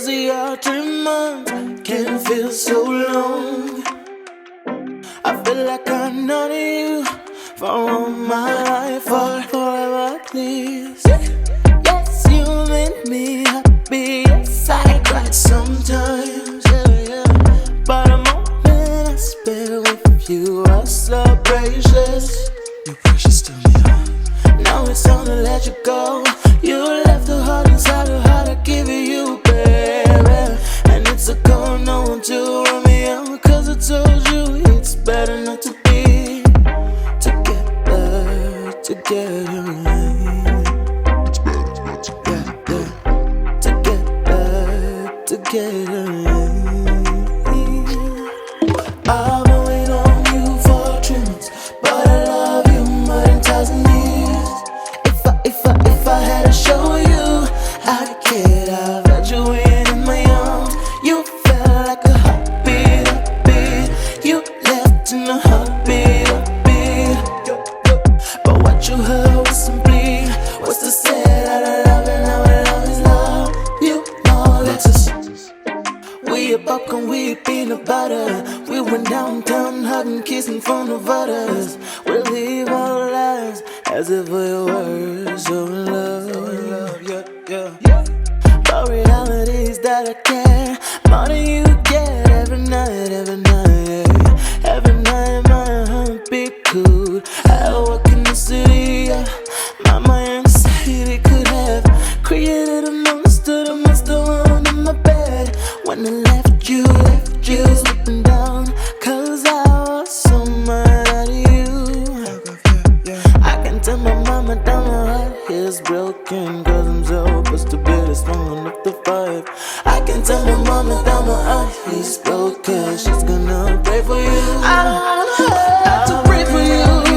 crazy how 3 months can feel so long. I feel like I know you for all my life, for forever, please. Yes, you make me happy. Yes, I cry sometimes, but the moment I spend with you are so precious. You're precious to me, huh? Now it's time to let you go. You left the heart inside the heart I give you, baby. And it's a call, no one to run me out, 'cause I told you it's better not to be together, together. It's better not to be. Together, together. I've been waiting on you for 3 months, but I love you more than 1,000 years. If I had to show you I cared, I've had you in my arms. You felt like a heartbeat, heartbeat. You left in a heartbeat, heartbeat. But what you heard was simply what's to say that I love and now I love is love. You know this. We a popcorn, we peanut butter. We went downtown hugging, kissing from the others. We live our lives as if we were so in love, yeah. But reality's that I care more than you get every night, every night. Every night my heart beat cool. I walk in the city, my anxiety could have created a monster, the monster under my bed. When I left you slipping down, 'cause I was so mad at you. I can tell my mama down my heart is broken, 'cause I'm so supposed to be the strong enough to fight. I can tell my mama down my heart is broken, she's gonna pray for you. I don't have to pray for you.